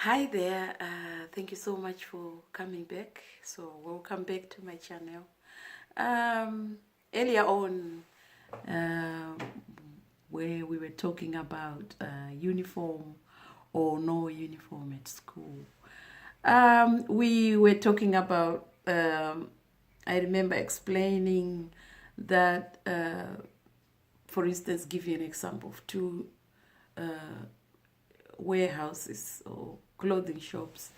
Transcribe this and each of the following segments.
Hi there, thank you so much for coming back. So welcome back to my channel. Earlier on, uh, where we were talking about uniform or no uniform at school, we were talking about, I remember explaining that, for instance, give you an example of two warehouses or clothing shops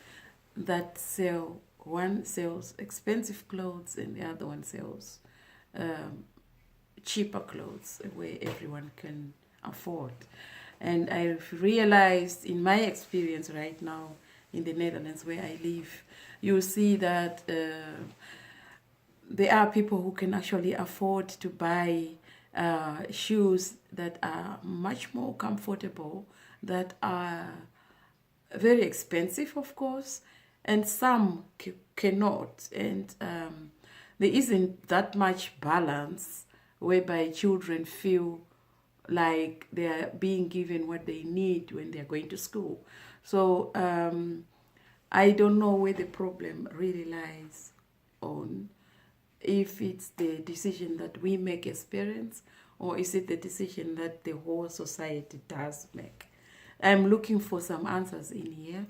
that sell, one sells expensive clothes and the other one sells um, cheaper clothes where everyone can afford. And I've realized in my experience right now in the Netherlands where I live, you'll see that there are people who can actually afford to buy shoes that are much more comfortable, that are very expensive, of course, and some cannot. And there isn't that much balance whereby children feel like they are being given what they need when they are going to school. So I don't know where the problem really lies on, if it's the decision that we make as parents, or is it the decision that the whole society does make. I'm looking for some answers in here.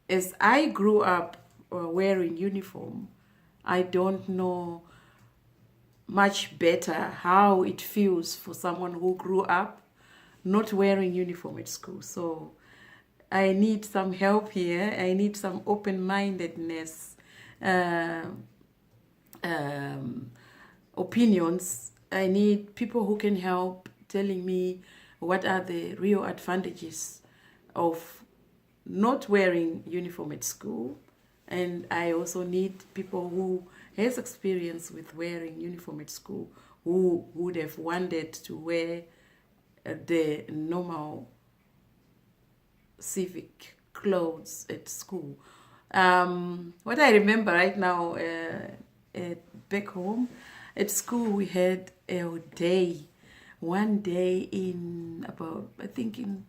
As I grew up wearing uniform, I don't know much better how it feels for someone who grew up not wearing uniform at school. So I need some help here. I need some open-mindedness, uh, um, opinions. I need people who can help telling me what are the real advantages of not wearing uniform at school. And I also need people who has experience with wearing uniform at school, who would have wanted to wear the normal civic clothes at school. What I remember right now, back home at school, we had a day, one day in about, I think in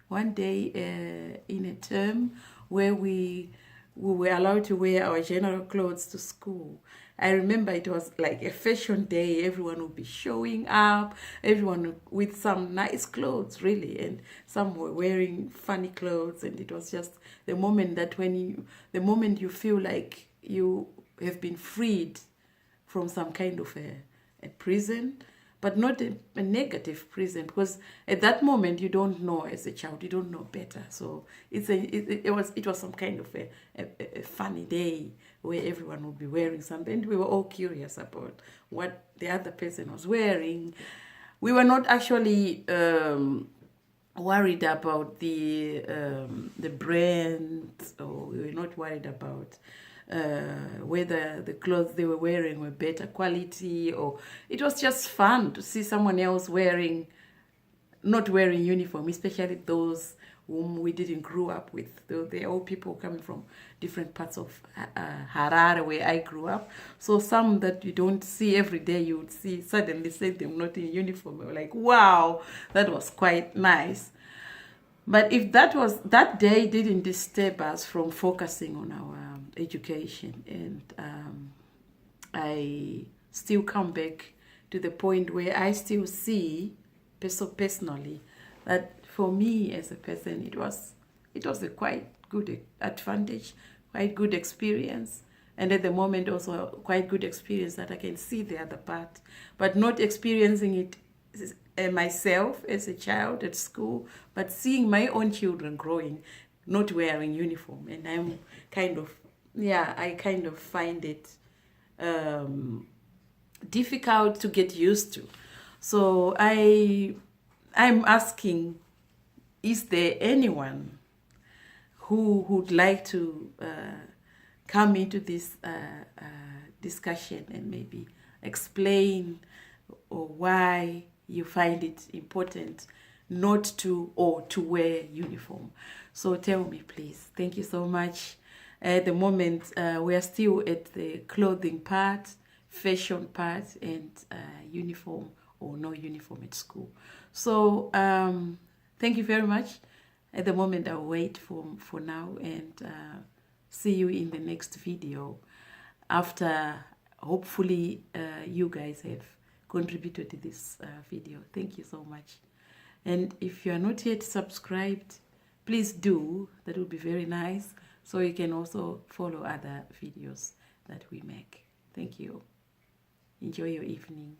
one day in a term, where we were allowed to wear our general clothes to school. I remember it was like a fashion day. Everyone would be showing up, everyone with some nice clothes, really, and some were wearing funny clothes. And it was just the moment that the moment you feel like you have been freed from some kind of a prison, but not a negative prison, because at that moment you don't know, as a child you don't know better. So it was some kind of a funny day where everyone would be wearing something, and we were all curious about what the other person was wearing. We were not actually worried about the brand, or we were not worried about whether the clothes they were wearing were better quality, or it was just fun to see someone else not wearing uniform, especially those whom we didn't grow up with. They're all people coming from different parts of Harare, where I grew up. So some that you don't see every day, you would see suddenly see them not in uniform. We're like, wow, that was quite nice. But if that day didn't disturb us from focusing on our education, and I still come back to the point where I still see, personally, that for me as a person, it was a quite good advantage, quite good experience, and at the moment also quite good experience that I can see the other part, but not experiencing it myself as a child at school, but seeing my own children growing, not wearing uniform, and I'm kind of, yeah, I kind of find it difficult to get used to. So I'm asking, is there anyone who would like to come into this discussion and maybe explain or why you find it important not to, or to wear uniform? So tell me, please. Thank you so much. At the moment, we are still at the clothing part, fashion part, and uniform or no uniform at school. So thank you very much. At the moment, I'll wait for now and see you in the next video after hopefully you guys have contributed to this video. Thank you so much. And if you are not yet subscribed, please do. That would be very nice, so you can also follow other videos that we make. Thank you. Enjoy your evening.